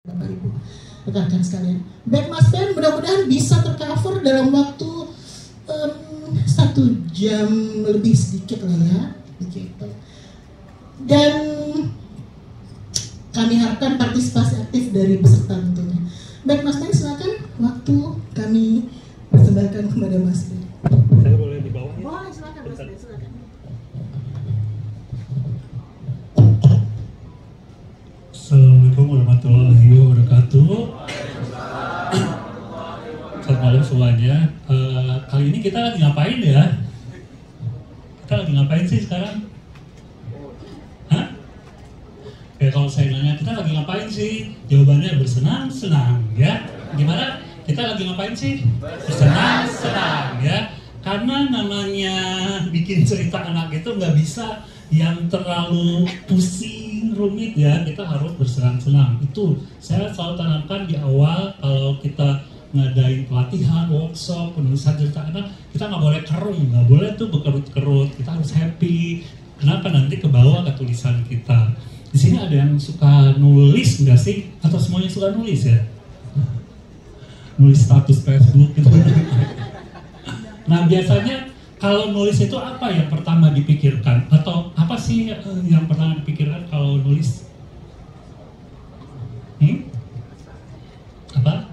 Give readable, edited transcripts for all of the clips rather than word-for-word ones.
Bapak Ibu rekan-rekan sekalian. Back Mas Ben mudah-mudahan bisa tercover dalam waktu 1 jam lebih sedikit lah ya, begitu. Dan kami harapkan partisipasi aktif dari peserta tentunya. Baik Mas Ben, silakan waktu kami persembahkan kepada Mas Ben. Saya boleh di bawah ya? Boleh, silakan Mas Ben, silakan. Assalamualaikum warahmatullahi wabarakatuh. Selamat malam semuanya. Kali ini kita lagi ngapain ya? Kita lagi ngapain sih sekarang? Hah? Ya kalau saya nanya kita lagi ngapain sih? Jawabannya bersenang-senang ya. Gimana? Kita lagi ngapain sih? Bersenang-senang ya. Karena namanya bikin cerita anak itu nggak bisa yang terlalu pusing, rumit ya. Kita harus bersenang-senang. Itu saya selalu tanamkan di awal kalau kita ngadain pelatihan, workshop, penulisan cerita anak, kita nggak boleh kerum, nggak boleh tuh berkerut-kerut. Kita harus happy. Kenapa? Nanti ke bawah ke tulisan kita. Di sini ada yang suka nulis nggak sih? Atau semuanya suka nulis ya? Nulis status Facebook gitu. Nah biasanya kalau nulis itu apa yang pertama dipikirkan? Atau apa sih yang pertama dipikirkan kalau nulis? Apa?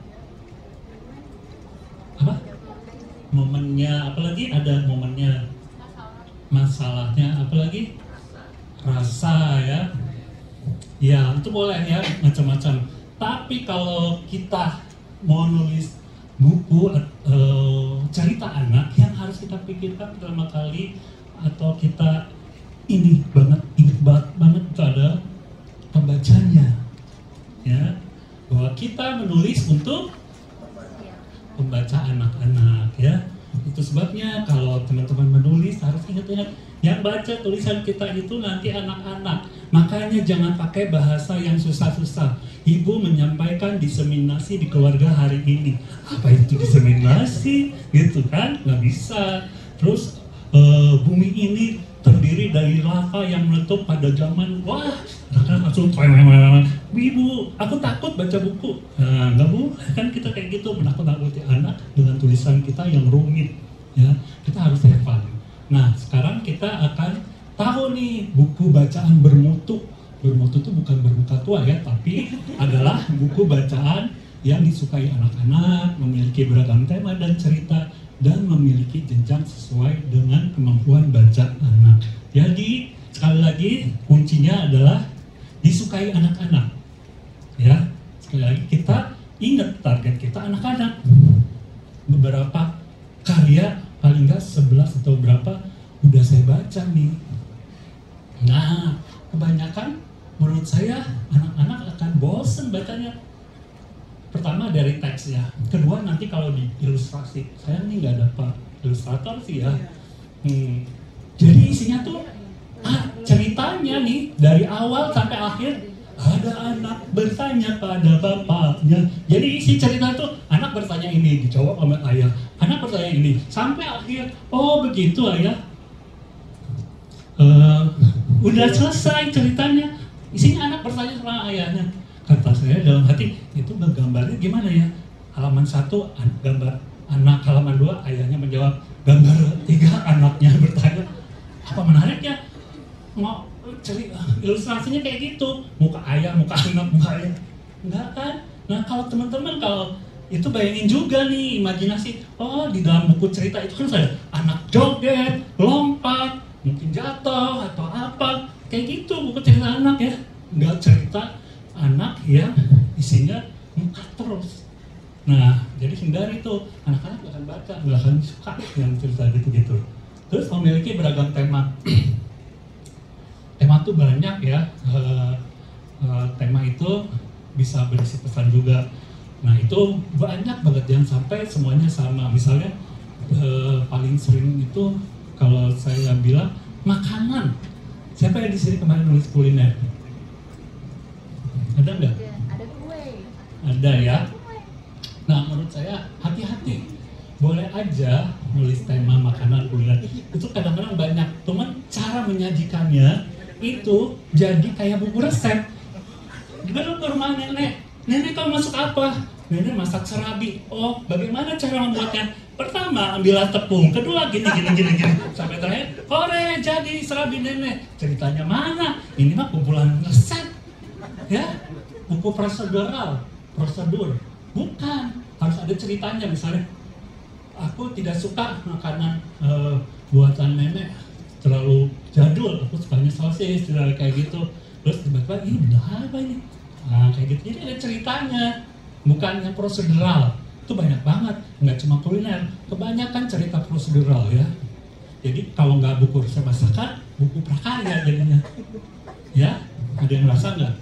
Momennya, apalagi ada momennya, masalahnya, apalagi rasa ya. Ya itu boleh ya, macam-macam. Tapi kalau kita mau nulis buku cerita anak, yang harus kita pikirkan pertama kali atau kita ingat banget itu ada pembacanya, ya, bahwa kita menulis untuk pembaca anak-anak ya. Itu sebabnya kalau teman-teman menulis harus ingat-ingat yang baca tulisan kita itu nanti anak-anak. Makanya jangan pakai bahasa yang susah-susah. Ibu menyampaikan diseminasi di keluarga hari ini. Apa itu diseminasi? Gitu kan? Nggak bisa. Terus bumi ini terdiri dari lava yang meletup pada zaman, wah, langsung ibu, aku takut baca buku. Nah, nggak bu, kan kita kayak gitu menakut-nakuti anak dengan tulisan kita yang rumit, ya. Kita harus have fun. Nah, sekarang kita akan tahu nih buku bacaan bermutu. Bermutu itu bukan bermuka tua ya, tapi adalah buku bacaan yang disukai anak-anak, memiliki beragam tema dan cerita, dan memiliki jenjang sesuai dengan kemampuan baca anak. Jadi sekali lagi kuncinya adalah disukai anak-anak. Ya, sekali lagi kita ingat target kita anak-anak. Beberapa karya paling nggak 11 atau berapa udah saya baca nih. Nah, kebanyakan menurut saya anak-anak akan bosen bacanya. Pertama dari teks ya, kedua nanti kalau di ilustrasi, saya nih nggak ada pak ilustrator sih ya. Jadi isinya tuh ceritanya nih dari awal sampai akhir ada anak bertanya pada bapaknya. Jadi isi cerita tuh anak bertanya ini dijawab sama ayah, anak bertanya ini sampai akhir. Oh begitu ayah. Udah selesai ceritanya, isinya anak bertanya sama ayahnya. Kata saya dalam hati, itu gambarnya gimana ya? Halaman 1 gambar anak, halaman 2 ayahnya menjawab, gambar 3 anaknya bertanya. Apa menariknya? Mau ilustrasinya kayak gitu, muka ayah, muka anak, muka ayah. Enggak kan? Nah kalau teman-teman kalau itu bayangin juga nih imajinasi, oh di dalam buku cerita itu kan ada anak joget, lompat, mungkin jatuh atau apa, kayak gitu buku cerita anak ya. Enggak cerita anak yang isinya muka terus. Nah, jadi hindari itu. Anak-anak gak akan baca, gak akan suka yang cerita gitu-gitu. Terus memiliki beragam tema. Tema itu banyak ya. Tema itu bisa berisi pesan juga. Nah, itu banyak banget, jangan sampai semuanya sama. Misalnya paling sering itu kalau saya bilang makanan. Siapa yang di sini kemarin nulis kuliner? Ada nggak? Ada kue. Ada ya. Nah menurut saya hati-hati. Boleh aja nulis tema makanan kuliner. Itu kadang-kadang banyak. Cuman cara menyajikannya itu jadi kayak buku resep. Dulu ke rumah nenek, Nenek kamu masak apa? Nenek masak serabi. Oh, bagaimana cara membuatnya? Pertama ambillah tepung, kedua gini. Sampai terakhir, hore jadi serabi nenek. Ceritanya mana? Ini mah kumpulan resep. Ya, buku prosedur. Bukan, harus ada ceritanya. Misalnya, aku tidak suka makanan buatan nenek terlalu jadul, aku sukanya sosis, kayak gitu. Terus tiba-tiba, ini udah apa ini? Nah, kayak gitu. Jadi ada ceritanya, bukan yang prosedural. Itu banyak banget, nggak cuma kuliner, kebanyakan cerita prosedural ya. Jadi kalau nggak buku resep masakan, buku prakarya jadinya. Ya, ada yang merasa nggak?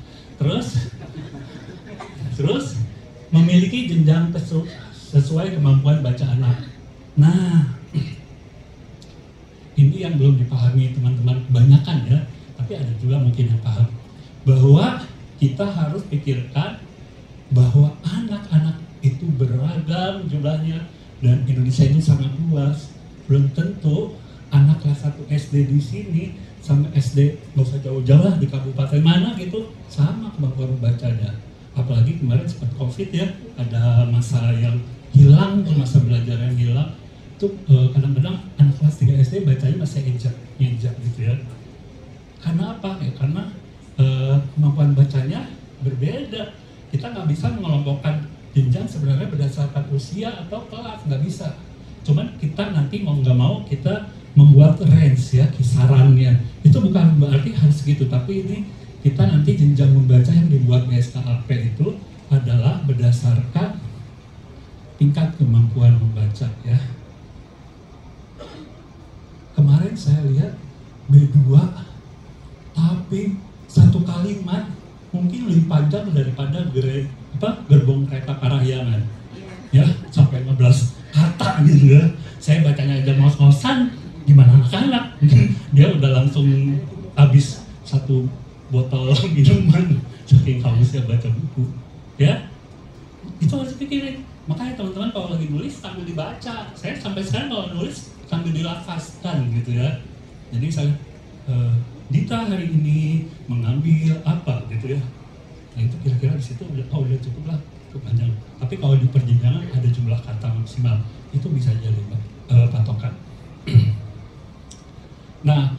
Terus memiliki jenjang sesuai kemampuan baca anak. Nah, ini yang belum dipahami teman-teman kebanyakan ya, tapi ada juga mungkin yang paham bahwa kita harus pikirkan bahwa anak-anak itu beragam jumlahnya dan Indonesia ini sangat luas. Belum tentu anak kelas 1 SD di sini sama SD nggak usah jauh-jauh lah di kabupaten mana gitu sama kemampuan membacanya. Apalagi kemarin sempat COVID ya, ada masa yang hilang tuh, masa belajar yang hilang. Tuh kadang-kadang anak kelas 3 SD bacanya masih injak gitu ya. Karena apa? Ya karena kemampuan bacanya berbeda. Kita nggak bisa mengelompokkan jenjang sebenarnya berdasarkan usia atau kelas, nggak bisa. Cuman kita nanti mau nggak mau kita membuat range ya, kisarannya. Itu bukan berarti harus gitu, tapi ini kita nanti jenjang membaca yang dibuat BSKAP itu adalah berdasarkan tingkat kemampuan membaca ya. Kemarin saya lihat B2 tapi satu kalimat mungkin lebih panjang daripada gerbong kereta Parahyangan ya, sampai 15 kata gitu ya. Saya bacanya aja ngos-ngosan, gimana anak-anak dia udah langsung habis satu botol minuman saking hausnya baca buku ya. Itu harus dipikirin. Makanya teman-teman kalau lagi nulis sambil dibaca. Saya sampai sekarang kalau nulis sambil dilafazkan gitu ya. Jadi saya Dita hari ini mengambil apa gitu ya. Nah itu kira-kira di situ udah cukup lah, kepanjang. Tapi kalau di perjenjangan ada jumlah kata maksimal, itu bisa jadi patokan. Nah,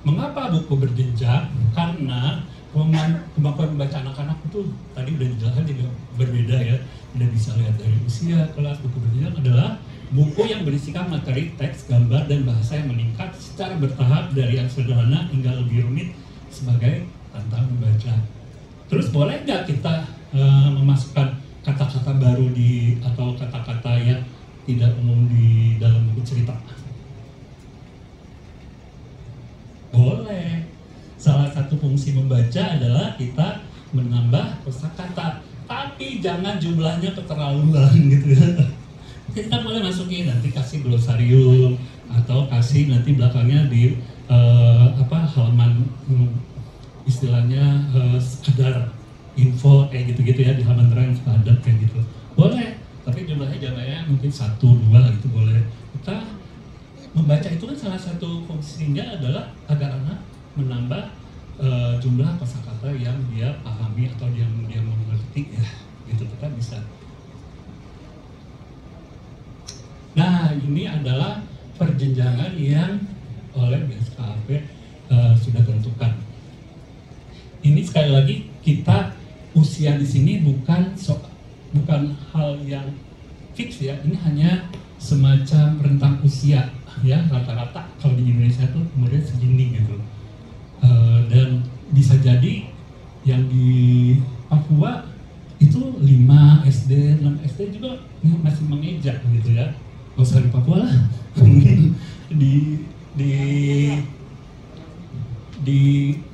mengapa buku berjenjang? Karena kemampuan membaca anak-anak itu tadi udah dijelaskan juga berbeda ya. Udah bisa lihat dari usia, kelas. Buku berjenjang adalah buku yang berisikan materi teks, gambar, dan bahasa yang meningkat secara bertahap dari yang sederhana hingga lebih rumit sebagai tantangan membaca. Terus boleh nggak kita memasukkan kata-kata baru atau kata-kata yang tidak umum di dalam buku cerita? Boleh. Salah satu fungsi membaca adalah kita menambah kosakata, tapi jangan jumlahnya keterlaluan gitu ya. Kita boleh masukin nanti kasih glosarium atau kasih nanti belakangnya di halaman istilahnya sekedar info kayak gitu-gitu ya, di halaman terang padat kayak gitu. Boleh, tapi jumlahnya jangan mungkin 1, 2 gitu boleh. Kita membaca itu kan salah satu fungsinya adalah agar anak menambah jumlah kosakata yang dia pahami atau yang dia mengerti ya, gitu kita bisa. Nah, ini adalah perjenjangan yang oleh BSKAP sudah tentukan. Ini sekali lagi kita usia di sini bukan hal yang fix ya. Ini hanya semacam rentang usia ya, rata-rata kalau di Indonesia tuh kemudian segini gitu. Dan bisa jadi yang di Papua itu 5 SD, 6 SD juga masih mengejak gitu ya. Gak usah di Papua lah, mungkin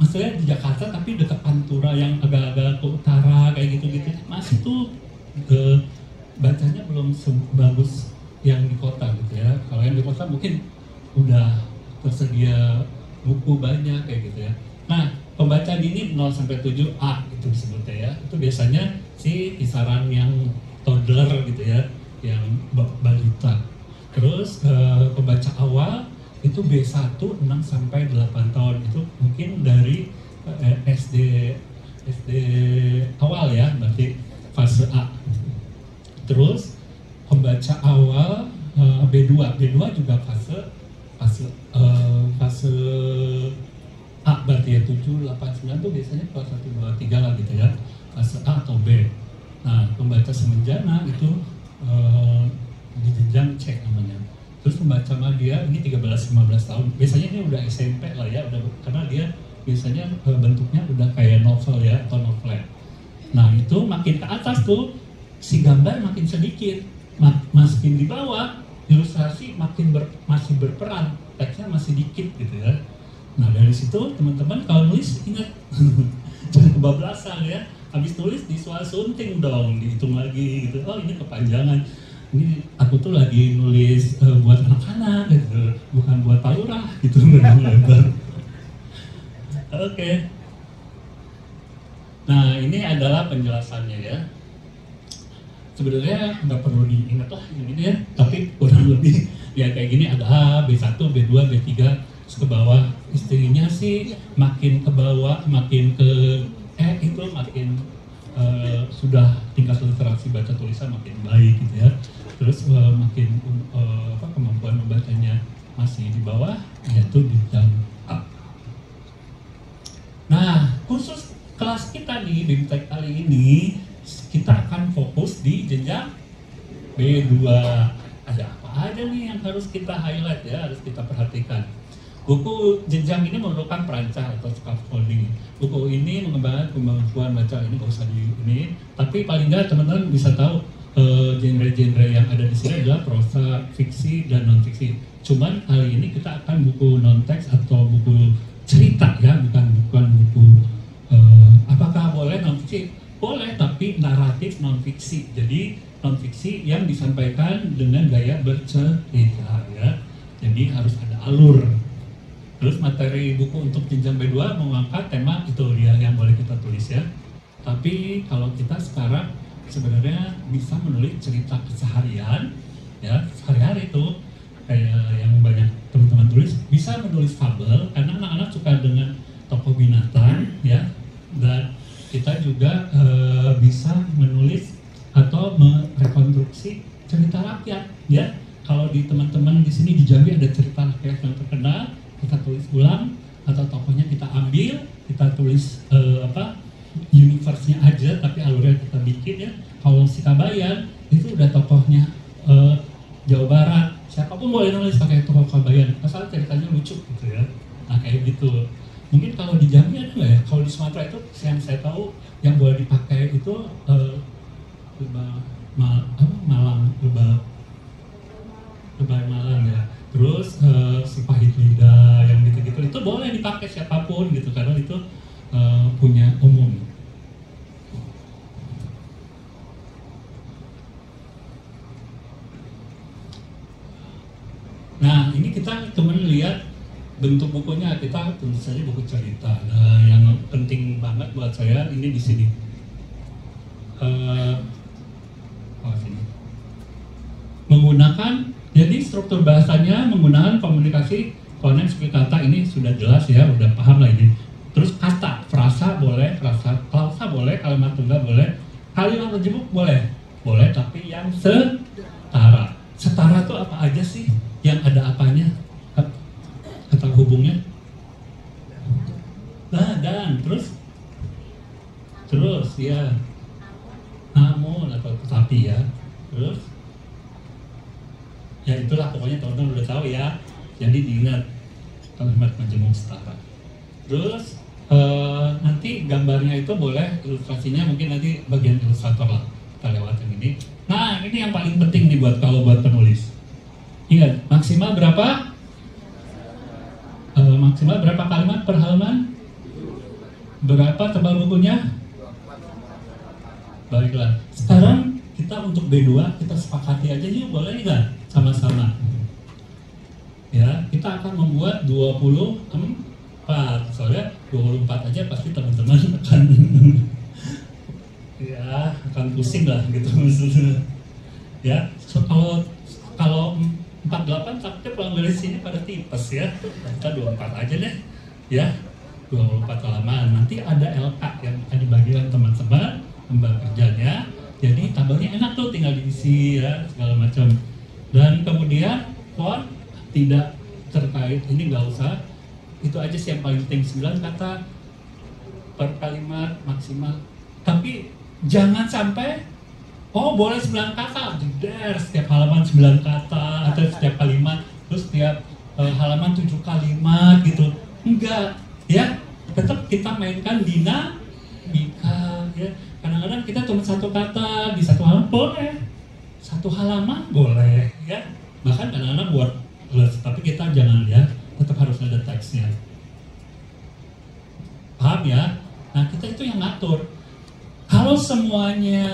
maksudnya di Jakarta tapi dekat Pantura yang agak-agak ke utara kayak gitu-gitu masih tuh bacanya belum sebagus yang di kota gitu ya. Kalau yang di kota mungkin udah tersedia buku banyak kayak gitu ya. Nah, pembaca dini 0 sampai 7 A itu disebutnya ya. Itu biasanya si kisaran yang toddler gitu ya, yang balita. Terus pembaca awal itu B1 6 sampai 8 tahun. Itu mungkin dari SD awal ya, berarti Terus pembaca awal B2 juga fase A, berarti ya 7, 8, 9 tuh biasanya kelas 1, 2, 3 lah gitu ya, fase A atau B. Nah, pembaca semenjana itu di jenjang C namanya. Terus pembaca madya ini 13-15 tahun, biasanya ini udah SMP lah ya, udah, karena dia biasanya bentuknya udah kayak novel ya, atau novelet. Nah itu makin ke atas tuh si gambar makin sedikit, makin di bawah ilustrasi masih berperan, teksnya masih dikit gitu ya. Nah dari situ teman-teman kalau nulis ingat jangan kebablasan ya, habis nulis disual sunting dong, dihitung lagi gitu, oh ini kepanjangan, ini aku tuh lagi nulis buat anak-anak gitu, bukan buat Pak Lurah gitu, lebar. Oke. Nah ini adalah penjelasannya ya. Sebenarnya nggak perlu diingat lah ini ya, tapi kurang lebih ya kayak gini, ada A, B1, B2, B3, terus ke bawah. Istrinya sih makin ke bawah, makin ke itu makin sudah tingkat literasi baca tulisan makin baik gitu ya. Terus makin kemampuan membacanya masih di bawah, yaitu di jam A. Nah, khusus kelas kita nih, BIMTEK kali ini kita akan fokus di jenjang B2. Ada apa aja nih yang harus kita highlight ya, harus kita perhatikan. Buku jenjang ini merupakan perancah atau scaffolding. Buku ini mengembangkan kemampuan baca, ini nggak usah di ini, tapi paling nggak teman-teman bisa tahu genre-genre yang ada di sini adalah prosa, fiksi, dan non-fiksi. Cuman kali ini kita akan buku non-teks atau buku cerita ya, bukan buku apakah boleh non-fiksi? Boleh, tapi naratif non-fiksi. Jadi non-fiksi yang disampaikan dengan gaya bercerita ya. Jadi harus ada alur. Terus materi buku untuk jenjang B2 mengangkat tema itu dia yang boleh kita tulis ya. Tapi kalau kita sekarang sebenarnya bisa menulis cerita keseharian ya, sehari-hari itu kayak yang banyak teman-teman tulis, bisa menulis fabel karena anak-anak suka dengan tokoh binatang ya, dan kita juga bisa menulis atau merekonstruksi cerita rakyat ya. Kalau di teman-teman di sini di Jambi ada cerita rakyat yang terkenal, kita tulis ulang atau tokohnya kita ambil, kita tulis universe-nya aja tapi alurnya kita bikin ya. Kalau Sikabayan itu udah tokohnya Jawa Barat, siapapun boleh nulis pakai tokoh Kabayan asal ceritanya lucu gitu ya. Nah kayak gitu. Mungkin kalau di Jambi ada nggak ya? Kalau di Sumatera itu yang saya tahu yang boleh dipakai itu lebah Malang ya. Terus si pahit lidah yang gitu-gitu itu boleh dipakai siapapun gitu karena itu punya umum. Nah ini kita cuman lihat bentuk bukunya, kita tentu saja buku cerita. Nah yang penting banget buat saya ini di sini. Sini. Menggunakan, jadi struktur bahasanya menggunakan komunikasi konen seperti kata, ini sudah jelas ya, udah paham lah ini. Terus kata, frasa boleh, klausa boleh, kalimat tunggal boleh, kalimat terjemuk boleh, tapi yang setara. Setara itu apa aja sih? Yang ada apanya? Kata hubungnya? Nah, dan terus ya, namun atau tetapi ya, terus ya itulah pokoknya teman-teman udah tahu ya. Jadi diingat kalimat majemuk setara. Terus nanti gambarnya itu boleh, ilustrasinya mungkin nanti bagian ilustrator lah kita lewatin ini. Nah ini yang paling penting nih buat penulis. Ingat maksimal berapa? Maksimal berapa kalimat per halaman? Berapa tebal bukunya? Baiklah. Sekarang kita untuk B2 kita sepakati aja yuk, boleh nggak? Sama-sama. Ya, kita akan membuat 24. Soalnya 24 aja pasti teman-teman akan ya akan pusing lah gitu maksudnya. Ya, kalau 48 takutnya pulang dari sini pada tipes ya. Kita 24 aja deh. Ya, 24 halaman. Nanti ada LK yang akan dibagikan teman-teman lembar kerjanya. Jadi tabelnya enak tuh, tinggal tinggal diisi ya segala macam. Dan kemudian font tidak terkait, ini nggak usah, itu aja sih yang paling penting, 9 kata per kalimat maksimal. Tapi jangan sampai boleh 9 kata, jeder setiap halaman 9 kata atau setiap kalimat, terus setiap halaman 7 kalimat gitu. Enggak, ya tetap kita mainkan dinamika ya. Kadang-kadang kita cuma 1 kata di 1 halaman boleh, 1 halaman boleh ya. Bahkan kadang-kadang buat tapi kita jangan ya, tetap harus ada teksnya. Paham ya? Nah kita itu yang ngatur. Kalau semuanya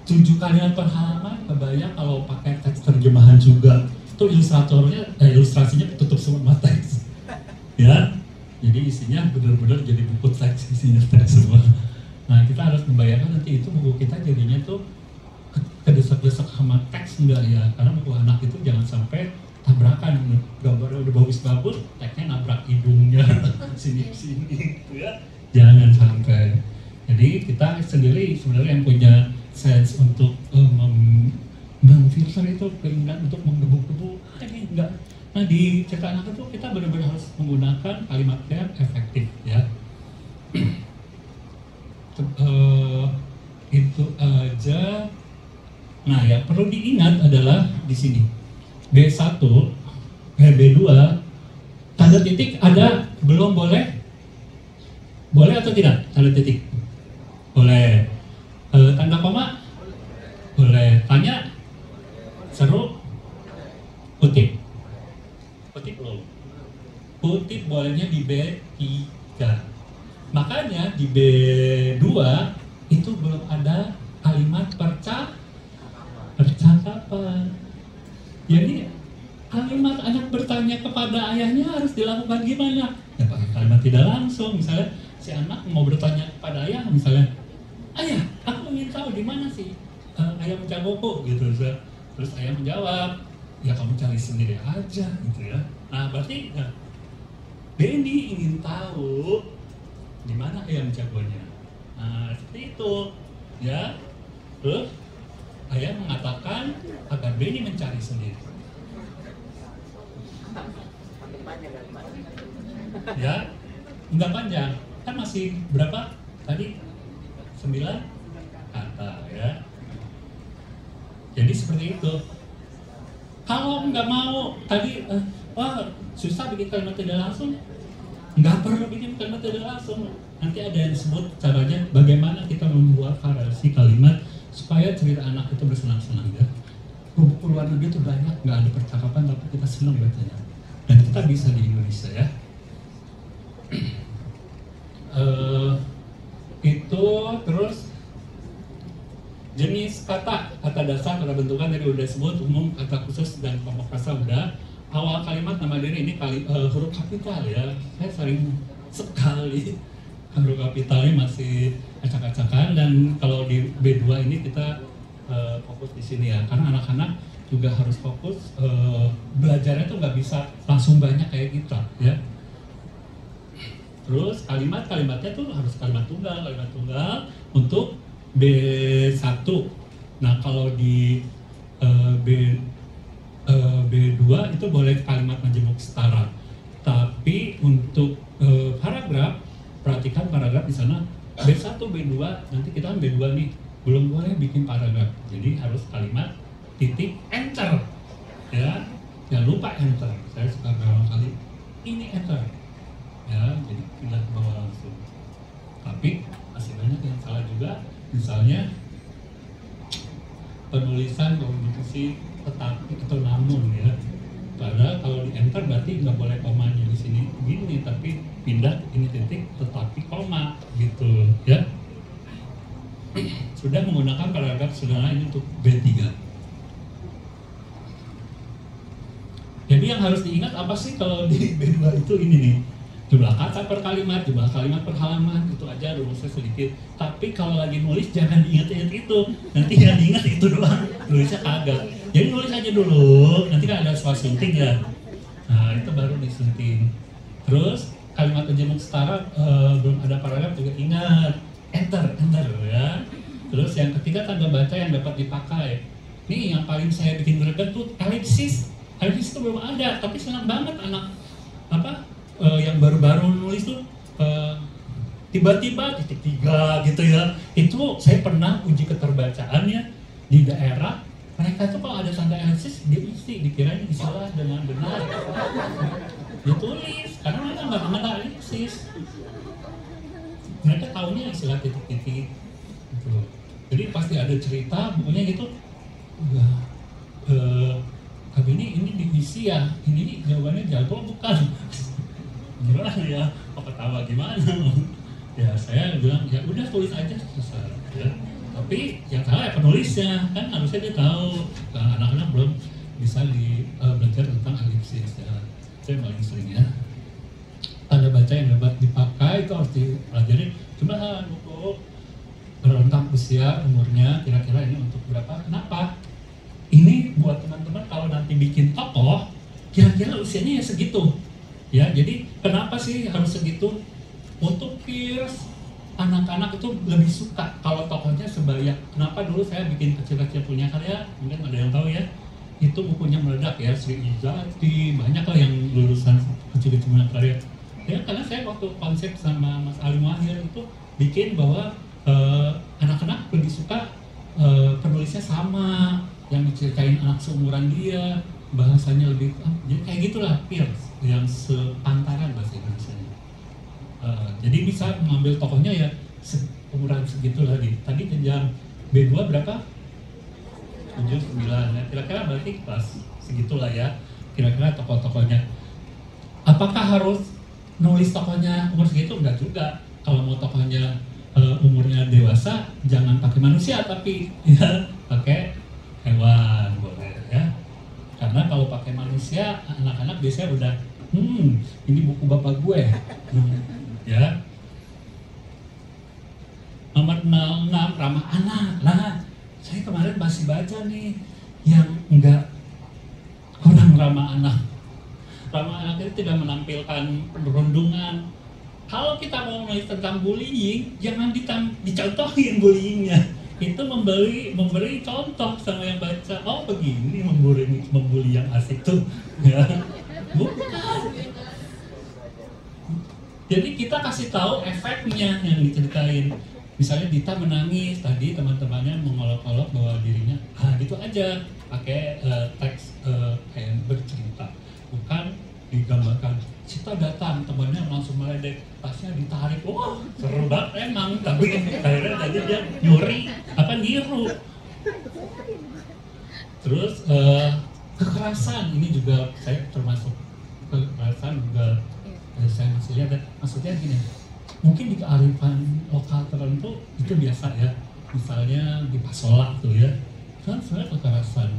7 kalimat per halaman, kebayang kalau pakai teks terjemahan juga, itu ilustrasinya tutup semua teks ya. Jadi isinya benar-benar jadi buku teks, isinya teks semua. Nah kita harus membayangkan nanti itu buku kita jadinya tuh kedesak-desak sama teks enggak ya, karena buku anak itu jangan sampai tabrakan, gambarnya udah bagus-bagus, teksnya nabrak hidungnya sini-sini gitu ya, jangan sampai. Jadi kita sendiri sebenarnya yang punya sense untuk memfilter itu, keinginan untuk menggebu-gebu, ini enggak. Nah di cerita anak itu kita benar-benar harus menggunakan kalimat yang efektif ya. Itu aja. Nah yang perlu diingat adalah di sini B1, B2, tanda titik ada belum boleh? Boleh atau tidak? Tanda titik? Boleh. Tanda koma? Boleh. Tanya? Seru? Kutip? Kutip belum? Kutip bolehnya di B3. Makanya di B2 itu belum ada kalimat percakapan. Jadi kalimat anak bertanya kepada ayahnya harus dilakukan gimana? Ya pakai kalimat tidak langsung. Misalnya si anak mau bertanya kepada ayah, misalnya, ayah, aku ingin tahu di mana sih ayam jagoku gitu. Terus ayah menjawab, ya kamu cari sendiri aja gitu ya. Nah berarti Benny ingin tahu di mana ayam jagonya. Nah seperti itu ya. Terus ayah mengatakan agar Benny mencari sendiri. Ya, enggak panjang. Kan masih berapa tadi? 9 kata ya. Jadi seperti itu. Kalau nggak mau tadi, susah bikin kalimat tidak langsung, nggak perlu bikin kalimat tidak langsung. Nanti ada yang disebut caranya bagaimana kita membuat variasi kalimat supaya cerita anak itu bersenang-senang ya. Buku luar negeri itu banyak, nggak ada percakapan tapi kita senang bacanya. Dan kita bisa di Indonesia ya. Itu terus jenis kata dasar, kata bentukan tadi udah sebut, umum, kata khusus, dan pokok kata udah. Awal kalimat nama diri ini huruf kapital ya. Saya sering sekali huruf kapitalnya masih acak-acakan, dan kalau di B2 ini kita fokus di sini ya, karena anak-anak juga harus fokus belajarnya tuh nggak bisa langsung banyak kayak kita ya. Terus kalimatnya tuh harus kalimat tunggal untuk B1. Nah kalau di B2 itu boleh kalimat majemuk setara. Tapi untuk paragraf, perhatikan paragraf di sana B1, B2, nanti kita kan B2 nih, belum boleh bikin paragraf. Jadi harus kalimat titik enter. Ya, jangan lupa enter. Saya suka berulang kali ini enter. Ya, jadi pindah ke bawah langsung. Tapi masih banyak yang salah juga. Misalnya penulisan komunikasi tetapi atau namun ya. Padahal kalau di enter berarti nggak boleh komanya di sini gini, tapi pindah ini titik tetapi koma gitu ya. Sudah menggunakan paragraf sederhana ini untuk B3. Jadi yang harus diingat apa sih kalau di B2 itu ini nih, jumlah kata per kalimat, jumlah kalimat per halaman, itu aja rumusnya sedikit. Tapi kalau lagi nulis jangan diingat-ingat itu, nanti yang diingat itu doang, nulisnya kagak. Jadi nulis aja dulu, nanti kan ada soal sunting ya. Nah itu baru disunting. Terus kalimat penjemuk setara belum ada paragraf juga ingat, enter ya. Terus yang ketiga tanda baca yang dapat dipakai. Nih yang paling saya bikin greget tuh elipsis. Elipsis itu belum ada, tapi senang banget anak yang baru-baru nulis tuh tiba-tiba titik 3 gitu ya. Itu saya pernah uji keterbacaannya di daerah. Mereka tuh kalau ada tanda elipsis diisi, dikirain salah dengan benar. Ditulis karena mereka nggak mengenal elipsis. Mereka taunya istilah titik-titik gitu. Jadi pasti ada cerita bukunya gitu. Tapi ini diisi ya, ini jawabannya jago bukan? Gimana ya? Kok ketawa gimana? Ya saya bilang ya udah tulis aja selesai. Ya. Tapi yang salah ya penulisnya, kan harusnya dia tahu. Anak-anak belum bisa belajar tentang elipsis ya. Itu yang paling sering ya. Tanda baca yang dapat dipakai itu harus dipelajari. Cuma untuk rentang usia umurnya kira-kira ini untuk berapa? Kenapa? Ini buat teman-teman kalau nanti bikin tokoh, kira-kira usianya ya segitu. Ya, jadi kenapa sih harus segitu? Untuk peers, anak-anak itu lebih suka kalau tokohnya sebaya. Kenapa dulu saya bikin kecil-kecil punya karya? Mungkin ada yang tahu ya. Itu bukunya meledak ya, Sri Ijati, banyak lah yang lulusan kecil-kecil punya karya. Ya, karena saya waktu konsep sama Mas Ali Mahir itu bikin bahwa anak-anak lebih suka penulisnya sama, yang diceritain anak seumuran dia, bahasanya lebih jadi kayak gitulah peers yang sepantaran bahasa Indonesia. Jadi bisa mengambil tokohnya ya seumuran segitu lagi. Tadi jenjang B2 berapa? 7, 9 ya. Kira-kira berarti kelas segitulah ya. Kira-kira tokoh-tokohnya. Apakah harus nulis tokohnya umur segitu? Enggak juga. Kalau mau tokohnya umurnya dewasa, jangan pakai manusia tapi ya pakai hewan boleh ya. Karena kalau pakai manusia, anak-anak biasanya udah ini buku bapak gue. Ya. Nomor 6 ramah anak. Nah, saya kemarin masih baca nih yang enggak kurang ramah anak. Ramah anak itu tidak menampilkan perundungan. Kalau kita mau menulis tentang bullying, jangan dicontohin bullyingnya. Itu memberi contoh sama yang baca. Oh begini membuli yang asik tuh. Ya. Bukan. Jadi kita kasih tahu efeknya yang diceritain. Misalnya Dita menangis, tadi teman-temannya mengolok-olok bahwa dirinya, gitu aja. Pakai teks kayak bercerita. Bukan digambarkan. Cita datang, temannya langsung meledek, tasnya ditarik. Wah, seru banget emang. Tapi akhirnya tadi dia niru. Terus kekerasan ini juga saya termasuk kekerasan juga. Saya masih lihat, maksudnya gini, mungkin di kearifan lokal tertentu itu biasa ya, misalnya di Pasolak tuh ya, kan sebenarnya kekerasan,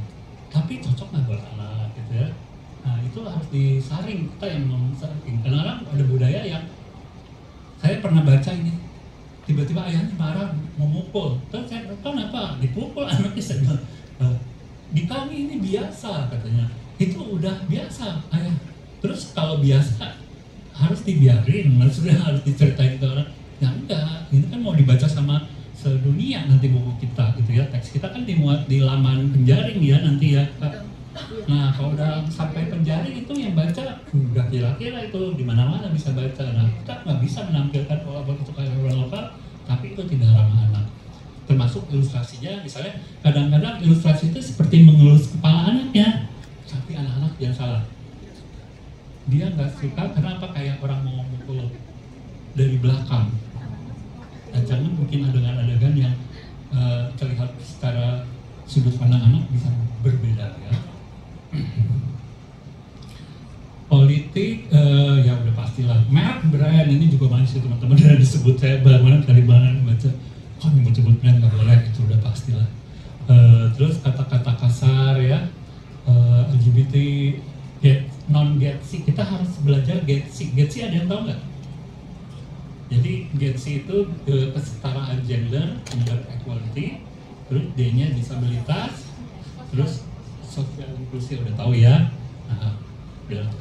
tapi cocok nggak buat anak gitu ya. Nah itu harus disaring, kita yang memsaring. Kadang-kadang ada budaya yang saya pernah baca ini, tiba-tiba ayahnya marah memukul, terus saya kenapa dipukul anaknya, saya bilang di kami ini biasa katanya, itu udah biasa ayah. Terus kalau biasa harus dibiarin, maksudnya harus diceritain ke orang. Ya enggak, ini kan mau dibaca sama sedunia nanti buku kita gitu ya. Teks kita kan dimuat di laman penjaring ya nanti ya Kak. Nah kalau udah sampai penjaring itu yang baca udah kira-kira itu di mana-mana bisa baca. Nah kita nggak bisa menampilkan walaupun itu kayak orang lokal, tapi itu tidak ramah anak. Termasuk ilustrasinya, misalnya kadang-kadang ilustrasi itu seperti mengelus kepala anaknya, tapi anak-anak jangan salah. Dia nggak suka karena apa, kayak orang mau mukul dari belakang. Nah, jangan bikin adegan-adegan yang terlihat secara sudut pandang anak bisa berbeda ya. Politik ya udah pastilah. Merek brand ini juga masih teman-teman udah disebut, saya banyak dari mana baca. Kok nyebut-nyebut brand nggak boleh, itu udah pastilah. Terus kata-kata kasar ya, LGBT ya, non-Getsi, kita harus belajar Getsi. Getsi ada yang tahu nggak? Jadi Getsi itu kesetaraan gender, gender equality, terus D-nya disabilitas, terus sosial inklusi, udah tahu ya. Nah,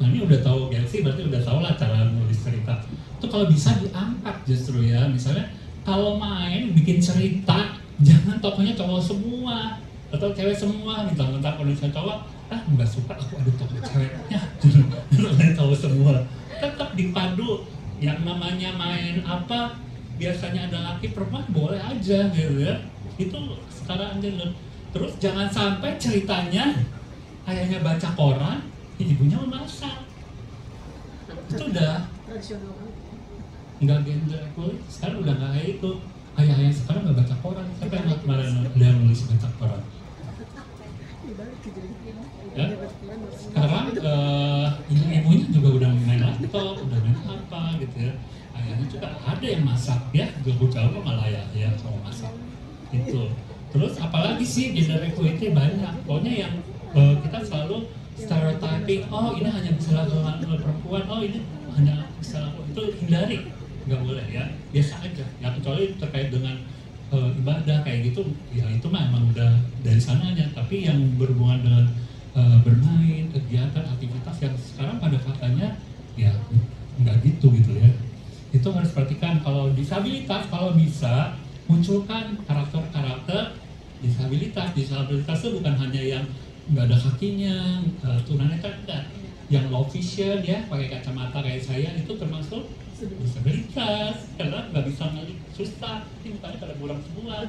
ini udah tahu Getsi, berarti udah tahu lah cara nulis cerita. Itu kalau bisa diangkat justru ya, misalnya kalau main bikin cerita jangan tokohnya cowok semua atau cewek semua, mentang-mentang penulisnya cowok, nggak suka aku ada tokoh ceweknya, cowok semua. Tetap dipadu, yang namanya main apa, biasanya ada laki perempuan boleh aja gitu ya. Itu sekarang aja. Terus jangan sampai ceritanya ayahnya baca koran, ibunya memasak. Itu udah nggak gender equality, sekarang udah nggak kayak itu. Ayah-ayah sekarang nggak baca koran, siapa yang kemarin dia nulis baca koran? Ya? Sekarang ibu-ibunya juga udah main laptop, udah main apa gitu ya. Ayahnya juga ada yang masak ya, jauh-jauh malah ya kalau masak itu. Terus apalagi sih gender equality banyak, pokoknya yang kita selalu stereotyping, oh ini hanya bisa lakukan perempuan, oh ini hanya bisa lakukan, itu hindari, nggak boleh ya, biasa aja ya, kecuali terkait dengan ibadah kayak gitu, ya itu mah emang udah dari sananya. Tapi yang berhubungan dengan bermain, kegiatan, aktivitas yang sekarang pada faktanya ya nggak gitu ya. Itu harus perhatikan. Kalau disabilitas, kalau bisa munculkan karakter-karakter disabilitas. Disabilitas itu bukan hanya yang nggak ada kakinya, tunanetra enggak. Yang low vision ya, pakai kacamata kayak saya itu termasuk disabilitas, karena nggak bisa ngelihat, susah, ini mukanya pada buram semua.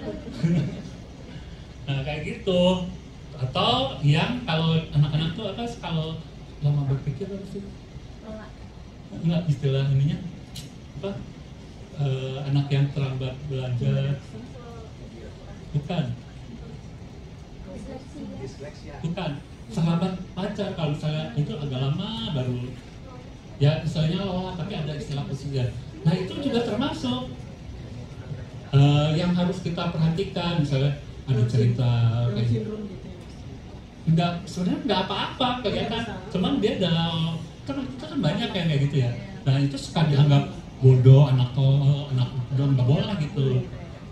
Nah kayak gitu. Atau yang kalau anak-anak tuh apa, kalau lama berpikir apa sih? Enggak, istilah ininya apa? Anak yang terlambat belajar, bukan sahabat pacar, kalau saya itu agak lama baru ya misalnya lola, tapi ada istilah khususnya. Nah itu juga termasuk yang harus kita perhatikan. Misalnya ada cerita kayak sebenarnya nggak apa-apa kelihatan, cuman dia dalam kita kan banyak yang kayak gitu ya. Nah itu suka dianggap bodoh, anak bodoh, nggak boleh gitu.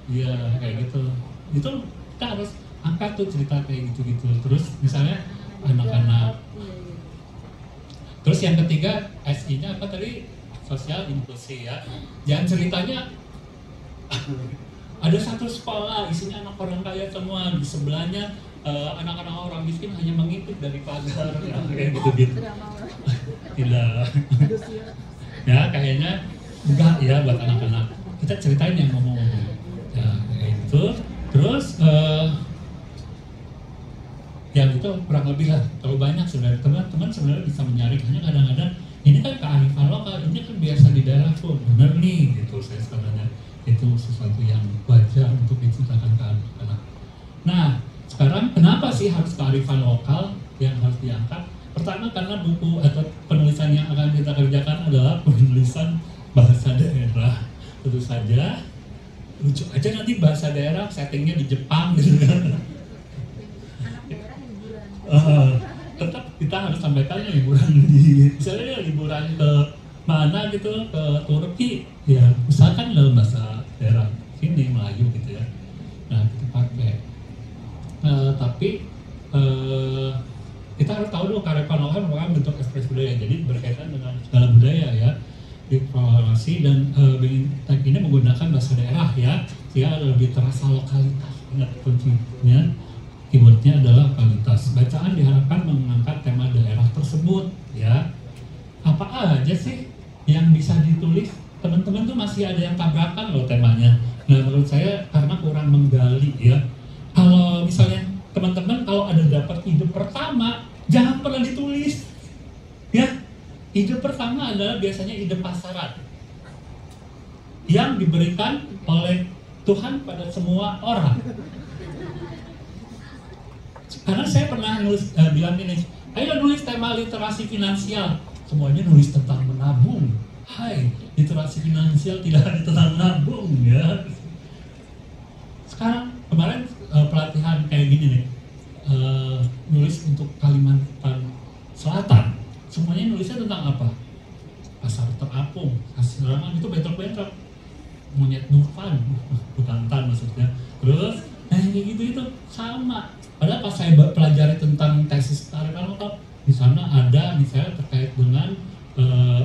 Iya kayak gitu. Itu kita harus angkat tuh cerita kayak gitu. Terus misalnya anak-anak. Terus yang ketiga SI-nya apa tadi? Sosial inklusi ya. Jangan ceritanya ada satu sekolah isinya anak orang kaya semua, di sebelahnya anak-anak orang miskin hanya mengintip dari pagar ya, kayak gitu. Tidak. Ya kayaknya enggak ya buat anak-anak. Kita ceritain yang ngomong-ngomong. Ya kayak gitu. Terus yang itu kurang lebih lah. Kalau banyak sebenarnya teman-teman sebenarnya bisa menyaring, hanya kadang-kadang ini kan kearifan lokal, ini kan biasa di daerah tuh, bener nih gitu. Saya sebenarnya itu sesuatu yang wajar untuk diceritakan ke anak-anak. Nah sekarang kenapa sih harus kearifan lokal yang harus diangkat? Pertama karena buku atau penulisan yang akan kita kerjakan adalah penulisan bahasa daerah. Tentu saja lucu aja nanti bahasa daerah settingnya di Jepang gitu kan. Tetap kita harus sampaikan liburan misalnya liburan ke mana gitu, ke Turki ya misalkan dalam bahasa daerah sini Melayu gitu ya. Nah kita pakai tapi kita harus tahu dulu kearifan lokal merupakan bentuk ekspresi budaya, jadi berkaitan dengan segala budaya ya, diprogramasi dan ini menggunakan bahasa daerah ya, sehingga lebih terasa lokalitas. Ingat kuncinya, keywordnya adalah lokalitas. Bacaan diharapkan mengangkat tema daerah tersebut ya. Apa aja sih yang bisa ditulis? Teman-teman tuh masih ada yang tabrakan loh temanya. Nah menurut saya karena kurang menggali ya. Kalau misalnya teman-teman kalau ada dapat ide pertama, jangan pernah ditulis ya. Ide pertama adalah biasanya ide pasaran yang diberikan oleh Tuhan pada semua orang. Karena saya pernah nulis, bilang ini, ayo nulis tema literasi finansial, semuanya nulis tentang menabung. Hai, literasi finansial tidak hanya tentang menabung ya. Sekarang kemarin pelatihan kayak gini nih, nulis untuk Kalimantan Selatan, semuanya nulisnya tentang apa? Pasar terapung, asrama itu bentrok-bentrok, monyet Dufan, Butantan maksudnya. Terus, kayak gitu itu sama. Padahal pas saya pelajari tentang tesis kearifan lokal, di sana ada misalnya terkait dengan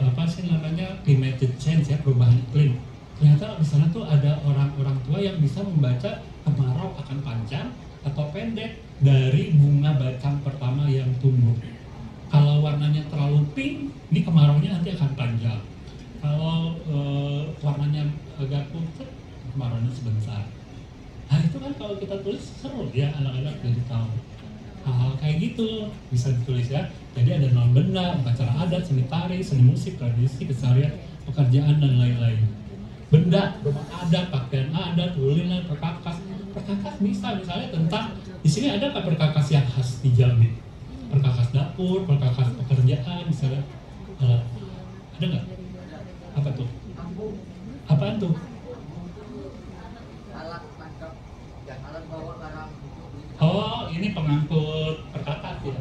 apa sih namanya climate change ya, perubahan iklim. ternyata di sana tuh ada orang-orang tua yang bisa membaca kemarau akan panjang atau pendek dari bunga bacang pertama yang tumbuh. Kalau warnanya terlalu pink, ini kemaraunya nanti akan panjang. Kalau warnanya agak pucat, kemaraunya sebentar. Nah itu kan kalau kita tulis seru ya, anak-anak jadi tahu. Hal-hal kayak gitu bisa ditulis ya. Jadi ada non benda, upacara adat, seni tari, seni musik, tradisi, keseharian, pekerjaan dan lain-lain. Benda, rumah adat, pakaian adat, kuliner, perkakas. Perkakas bisa misalnya tentang di sini ada nggak perkakas yang khas di Jambi? Perkakas dapur, perkakas pekerjaan, misalnya alat. Ada nggak? Apa tuh? Apaan tuh? Alat bawa barang. Oh, ini pengangkut perkakas ya.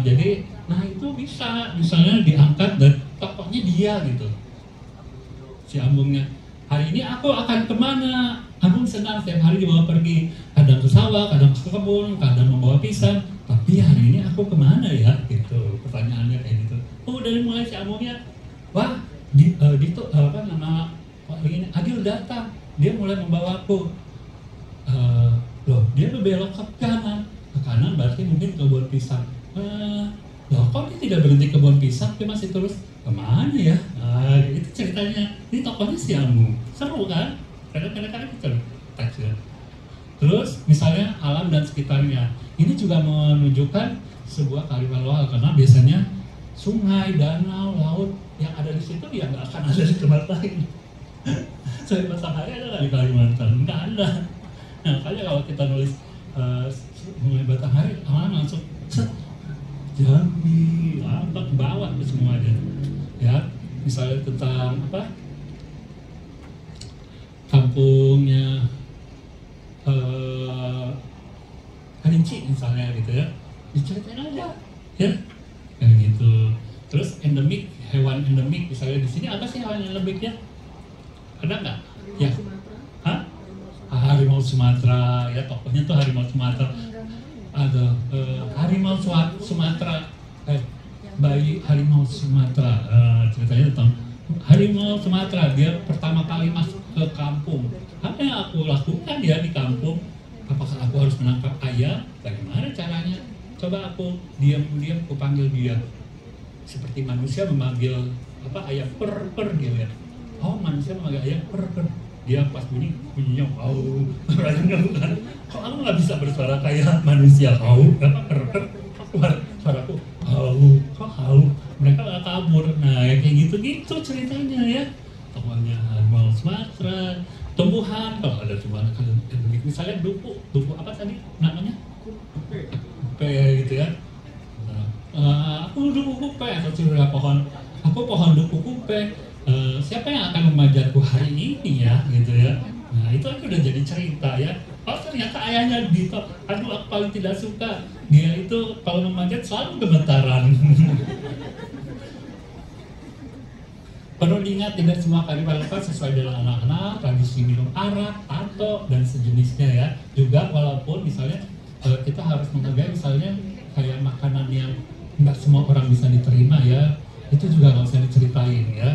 Jadi, nah itu bisa misalnya diangkat dan tokohnya dia gitu. Si Ambungnya, hari ini aku akan kemana? Ambung senang setiap hari dibawa pergi. Kadang ke sawah, kadang ke kebun, kadang membawa pisang. Tapi hari ini aku kemana ya? Gitu. Pertanyaannya kayak gitu. Oh, dari mulai si Ambungnya, wah, nama ini Adil datang. Dia mulai membawaku. Loh, dia berbelok ke kanan. Ke kanan berarti mungkin kebun pisang. Loh, kok dia tidak berhenti kebun pisang? Dia masih terus kemana ya? Itu ceritanya. Ini tokohnya si Ambung. Seru kan? Kadang-kadang kita teks ya. Terus misalnya alam dan sekitarnya. Ini juga menunjukkan sebuah kearifan lokal karena biasanya sungai, danau, laut yang ada di situ ya nggak akan ada di tempat lain. Sungai Matahari ada nggak di Kalimantan? Nggak ada. Nah, makanya kalau kita nulis Sungai Matahari, langsung Jambi, apa ke bawah ke semuanya. Ya, misalnya tentang apa? Kampungnya Kerinci misalnya gitu ya. Diceritain aja, ya. Kayak gitu. Terus endemik, hewan endemik misalnya di sini apa sih hewan endemiknya? Ada nggak? Ya. Hah? Harimau Sumatera, ya tokohnya tuh harimau Sumatera. Ada harimau Sumatera, bayi harimau Sumatera. Ceritanya tentang harimau Sumatera. Dia pertama kali masuk ke kampung. Apa yang aku lakukan ya di kampung? Apakah aku harus menangkap ayam? Bagaimana caranya? Coba aku diam-diam aku panggil dia. Seperti manusia memanggil ayam per gitu ya. Oh, manusia memanggil ayam per. Dia pas bunyinya wow, rasanya bukan. Kok aku nggak bisa bersuara kayak manusia? Per. Suaraku kok mereka nggak kabur. Nah, ya kayak gitu ceritanya ya. Tokohnya harimau Sumatera, tumbuhan kalau ada tumbuhan misalnya duku apa tadi namanya? Kupe gitu ya. Aku duku kupe atau curiga pohon. Aku pohon duku kupe. Siapa yang akan memajatku hari ini ya gitu ya. Nah itu aku udah jadi cerita ya. Oh ternyata ayahnya Dito, aduh aku paling tidak suka dia itu kalau memanjat selalu gemetaran. Perlu diingat tidak semua kearifan lokal sesuai dengan anak-anak, tradisi minum arak, tato dan sejenisnya ya. Juga walaupun misalnya kita harus menghargai misalnya kayak makanan yang nggak semua orang bisa diterima ya, itu juga nggak usah diceritain ya.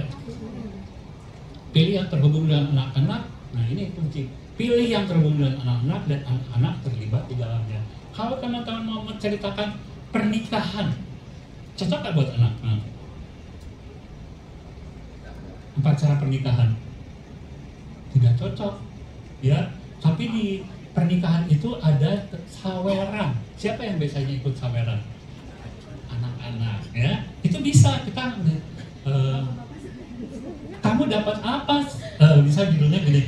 Pilih yang terhubung dengan anak-anak. Nah ini kunci. Pilih yang terhubung dengan anak-anak dan anak-anak terlibat di dalamnya. Kalau teman-teman mau menceritakan pernikahan, cocok nggak buat anak-anak? Upacara pernikahan tidak cocok, ya. Tapi di pernikahan itu ada saweran. Siapa yang biasanya ikut saweran? Anak-anak, ya. Itu bisa kita. Kamu dapat apa? Bisa judulnya gini.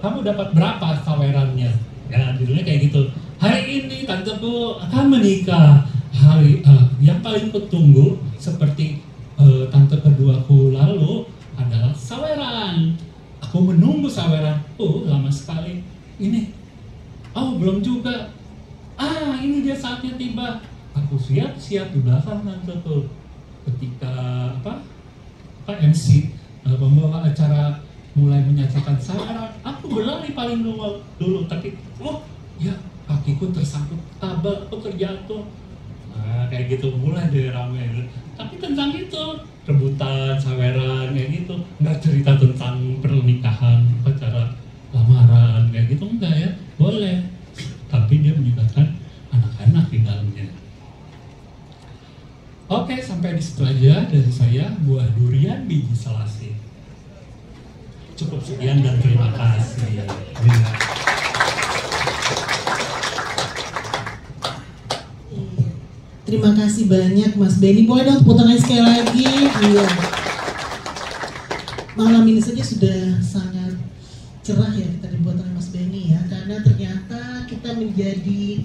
Kamu dapat berapa sawerannya? Ya, judulnya kayak gitu. Hari ini tanteku akan menikah. Hari yang paling kutunggu seperti tante keduaku lalu adalah saweran. Aku menunggu saweran. Lama sekali. Ini. Belum juga. Ini dia saatnya tiba. Aku siap-siap di belakang tanteku. Ketika MC pembawa acara mulai menyaksikan saweran, aku berlari paling dulu, tapi ya kakiku tersangkut kabel, aku terjatuh. Kayak gitu mulai dari ramai. Tapi tentang itu, rebutan, saweran, kayak gitu. Nggak cerita tentang pernikahan, pacaran, lamaran, kayak gitu, enggak ya, boleh. Tapi dia melibatkan anak-anak di dalamnya. Oke, sampai di situ aja dari saya, buah durian biji selasih. Cukup sekian dan terima kasih. Iya. Terima kasih banyak Mas Benny. Boleh dong tepuk tangan sekali lagi. Iya. Malam ini saja sudah sangat cerah ya kita dibuat oleh Mas Benny ya, karena ternyata kita menjadi